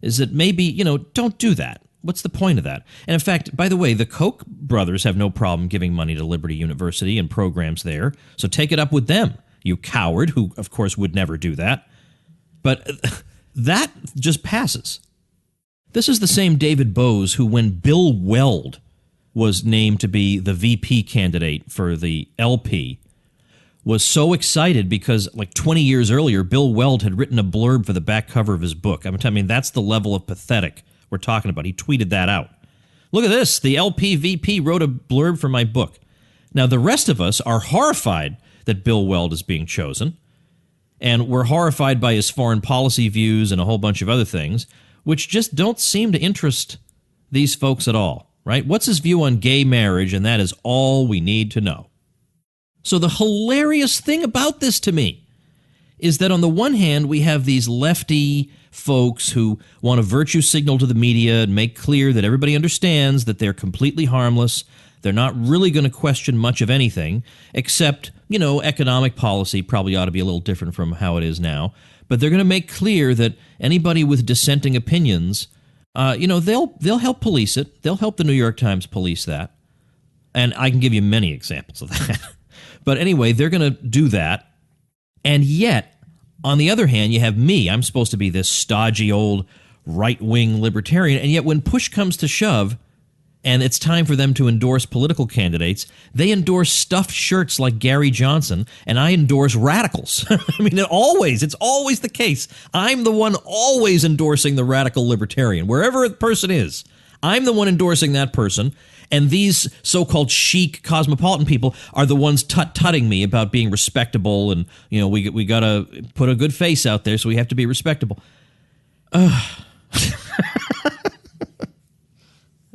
is that maybe, don't do that. What's the point of that? And in fact, by the way, the Koch brothers have no problem giving money to Liberty University and programs there. So take it up with them, you coward, who, of course, would never do that. But that just passes. This is the same David Bose who, when Bill Weld was named to be the VP candidate for the LP, was so excited because like 20 years earlier, Bill Weld had written a blurb for the back cover of his book. I mean, that's the level of pathetic we're talking about. He tweeted that out. Look at this. The LP VP wrote a blurb for my book. Now, the rest of us are horrified that Bill Weld is being chosen, and we're horrified by his foreign policy views and a whole bunch of other things, which just don't seem to interest these folks at all, right? What's his view on gay marriage? And that is all we need to know. So the hilarious thing about this to me is that on the one hand, we have these lefty folks who want to virtue signal to the media and make clear that everybody understands that they're completely harmless. They're not really going to question much of anything, except, economic policy probably ought to be a little different from how it is now. But they're going to make clear that anybody with dissenting opinions, they'll help police it. They'll help the New York Times police that. And I can give you many examples of that. But anyway, they're going to do that. And yet, on the other hand, you have me. I'm supposed to be this stodgy old right-wing libertarian. And yet when push comes to shove, and it's time for them to endorse political candidates, they endorse stuffed shirts like Gary Johnson, and I endorse radicals. I mean, it's always the case. I'm the one always endorsing the radical libertarian. Wherever a person is, I'm the one endorsing that person, and these so-called chic cosmopolitan people are the ones tut-tutting me about being respectable, and, we got to put a good face out there, so we have to be respectable.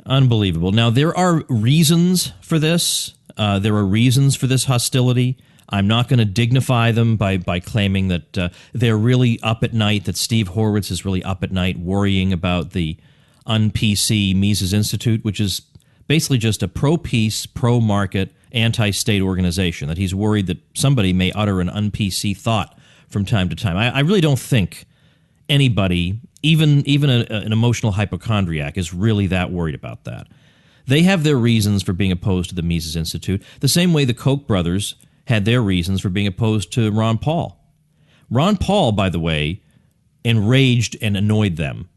Unbelievable. Now, there are reasons for this. There are reasons for this hostility. I'm not going to dignify them by claiming that they're really up at night, that Steve Horwitz is really up at night worrying about the un-PC Mises Institute, which is basically just a pro-peace, pro-market, anti-state organization, that he's worried that somebody may utter an un-PC thought from time to time. I really don't think anybody, even an emotional hypochondriac, is really that worried about that. They have their reasons for being opposed to the Mises Institute, the same way the Koch brothers had their reasons for being opposed to Ron Paul. Ron Paul, by the way, enraged and annoyed them,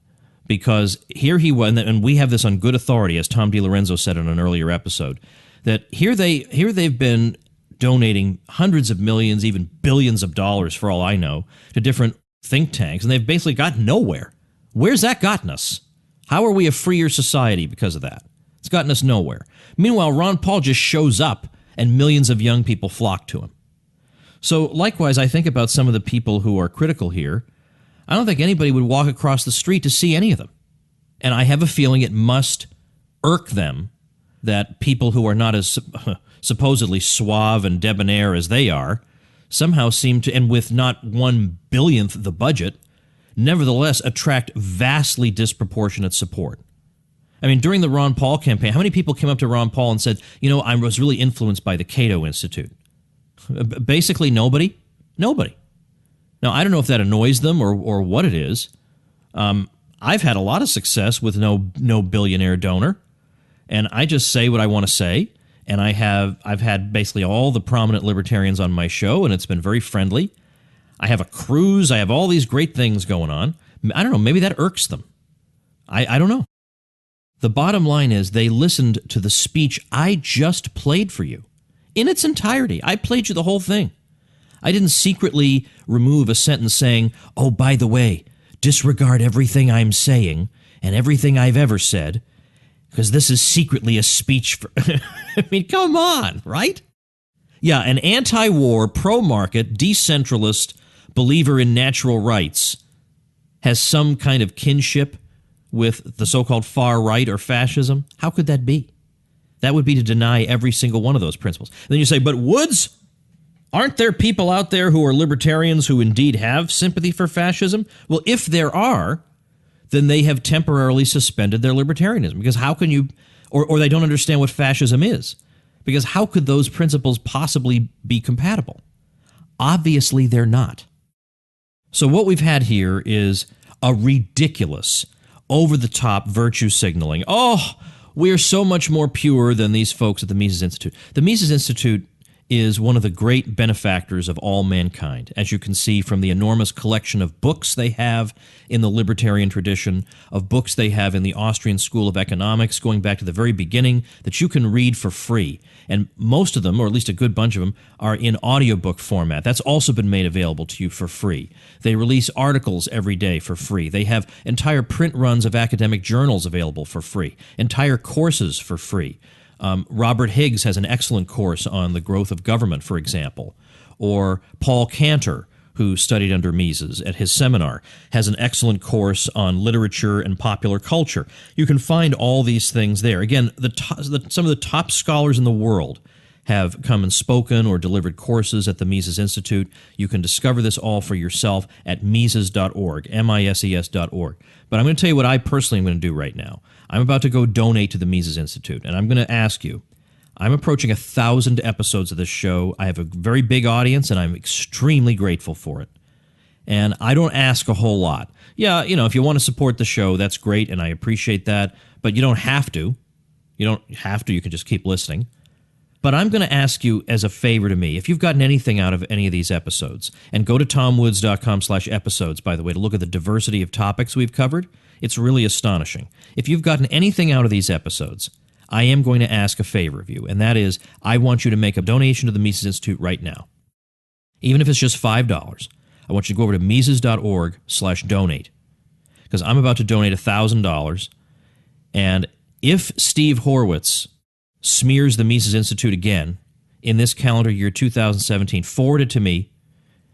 because here he was, and we have this on good authority, as Tom DiLorenzo said in an earlier episode, that here they've been donating hundreds of millions, even billions of dollars, for all I know, to different think tanks, and they've basically gotten nowhere. Where's that gotten us? How are we a freer society because of that? It's gotten us nowhere. Meanwhile, Ron Paul just shows up, and millions of young people flock to him. So likewise, I think about some of the people who are critical here. I don't think anybody would walk across the street to see any of them. And I have a feeling it must irk them that people who are not as supposedly suave and debonair as they are somehow seem to, and with not 1/billionth the budget, nevertheless attract vastly disproportionate support. I mean, during the Ron Paul campaign, how many people came up to Ron Paul and said, I was really influenced by the Cato Institute? Basically nobody. Nobody. Now, I don't know if that annoys them or what it is. I've had a lot of success with no billionaire donor, and I just say what I want to say. And I've had basically all the prominent libertarians on my show, and it's been very friendly. I have a cruise. I have all these great things going on. I don't know. Maybe that irks them. I don't know. The bottom line is they listened to the speech I just played for you in its entirety. I played you the whole thing. I didn't secretly remove a sentence saying, oh, by the way, disregard everything I'm saying and everything I've ever said, because this is secretly a speech for... I mean, come on, right? Yeah, an anti-war, pro-market, decentralist believer in natural rights has some kind of kinship with the so-called far right or fascism. How could that be? That would be to deny every single one of those principles. And then you say, but Woods, aren't there people out there who are libertarians who indeed have sympathy for fascism? Well, if there are, then they have temporarily suspended their libertarianism. Because how can you, or they don't understand what fascism is. Because how could those principles possibly be compatible? Obviously, they're not. So what we've had here is a ridiculous, over-the-top virtue signaling. Oh, we are so much more pure than these folks at the Mises Institute. The Mises Institute is one of the great benefactors of all mankind, as you can see from the enormous collection of books they have in the libertarian tradition, of books they have in the Austrian School of Economics, going back to the very beginning, that you can read for free. And most of them, or at least a good bunch of them, are in audiobook format. That's also been made available to you for free. They release articles every day for free. They have entire print runs of academic journals available for free, entire courses for free. Robert Higgs has an excellent course on the growth of government, for example. Or Paul Cantor, who studied under Mises at his seminar, has an excellent course on literature and popular culture. You can find all these things there. Again, some of the top scholars in the world have come and spoken or delivered courses at the Mises Institute. You can discover this all for yourself at Mises.org, MISES.org. But I'm going to tell you what I personally am going to do right now. I'm about to go donate to the Mises Institute, and I'm going to ask you, I'm approaching 1,000 episodes of this show. I have a very big audience, and I'm extremely grateful for it. And I don't ask a whole lot. Yeah, if you want to support the show, that's great, and I appreciate that, but you don't have to. You don't have to. You can just keep listening. But I'm going to ask you as a favor to me, if you've gotten anything out of any of these episodes, and go to tomwoods.com/episodes, by the way, to look at the diversity of topics we've covered. It's really astonishing. If you've gotten anything out of these episodes, I am going to ask a favor of you, and that is I want you to make a donation to the Mises Institute right now. Even if it's just $5, I want you to go over to Mises.org/donate, because I'm about to donate $1,000, and if Steve Horwitz smears the Mises Institute again in this calendar year 2017, forward it to me.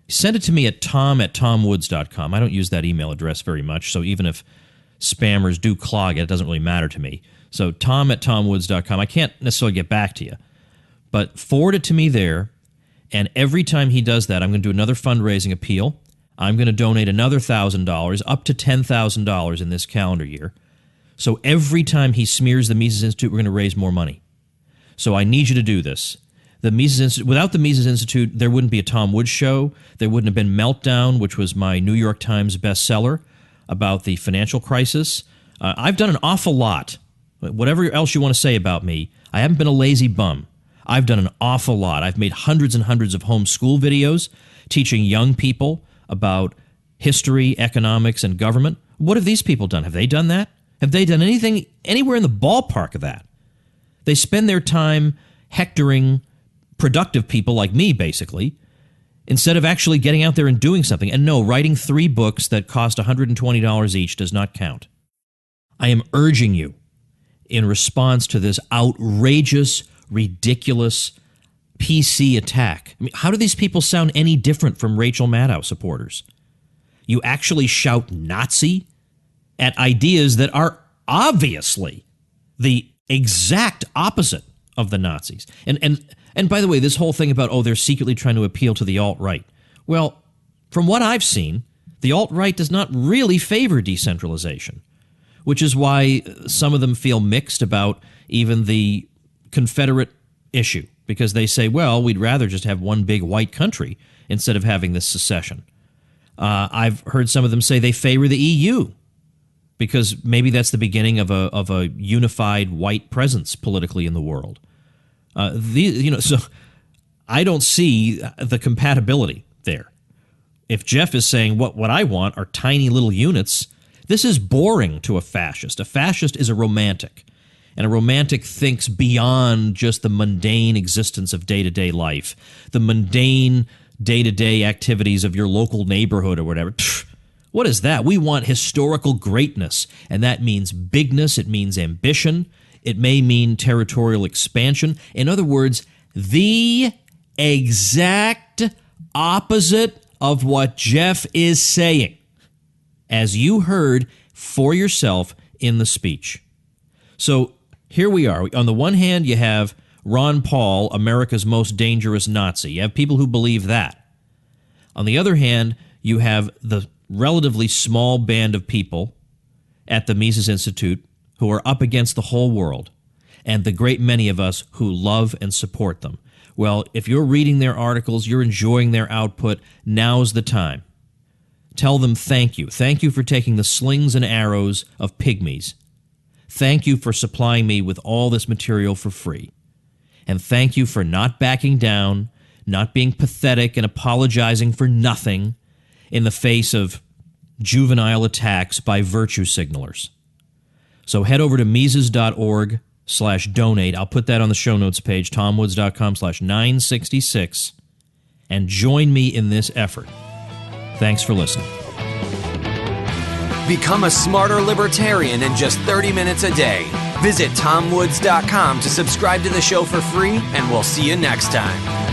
Send it to me at tom@tomwoods.com. I don't use that email address very much, so even if spammers do clog it, it doesn't really matter to me. So tom@tomwoods.com. I can't necessarily get back to you, but forward it to me there, and every time he does that, I'm going to do another fundraising appeal. I'm going to donate another $1,000, up to $10,000 in this calendar year. So every time he smears the Mises Institute, we're going to raise more money. So I need you to do this. The Mises Institute, without the Mises Institute, there wouldn't be a Tom Woods show. There wouldn't have been Meltdown, which was my New York Times bestseller about the financial crisis. I've done an awful lot. Whatever else you want to say about me, I haven't been a lazy bum. I've done an awful lot. I've made hundreds and hundreds of homeschool videos teaching young people about history, economics, and government. What have these people done? Have they done that? Have they done anything anywhere in the ballpark of that? They spend their time hectoring productive people like me, basically, instead of actually getting out there and doing something. And no, writing 3 books that cost $120 each does not count. I am urging you, in response to this outrageous, ridiculous PC attack. I mean, how do these people sound any different from Rachel Maddow supporters? You actually shout Nazi at ideas that are obviously the exact opposite of the Nazis. And by the way, this whole thing about, they're secretly trying to appeal to the alt-right. Well, from what I've seen, the alt-right does not really favor decentralization, which is why some of them feel mixed about even the Confederate issue, because they say, well, we'd rather just have one big white country instead of having this secession. I've heard some of them say they favor the EU, because maybe that's the beginning of a unified white presence politically in the world. So I don't see the compatibility there. If Jeff is saying what I want are tiny little units, this is boring to a fascist. A fascist is a romantic, and a romantic thinks beyond just the mundane existence of day-to-day life, the mundane day-to-day activities of your local neighborhood or whatever. What is that? We want historical greatness, and that means bigness, it means ambition, it may mean territorial expansion. In other words, the exact opposite of what Jeff is saying, as you heard for yourself in the speech. So here we are. On the one hand, you have Ron Paul, America's most dangerous Nazi. You have people who believe that. On the other hand, you have the relatively small band of people at the Mises Institute who are up against the whole world, and the great many of us who love and support them. Well, if you're reading their articles, you're enjoying their output, now's the time. Tell them thank you. Thank you for taking the slings and arrows of pygmies. Thank you for supplying me with all this material for free. And thank you for not backing down, not being pathetic and apologizing for nothing in the face of juvenile attacks by virtue signalers. So head over to Mises.org/donate. I'll put that on the show notes page, tomwoods.com/966, and join me in this effort. Thanks for listening. Become a smarter libertarian in just 30 minutes a day. Visit tomwoods.com to subscribe to the show for free, and we'll see you next time.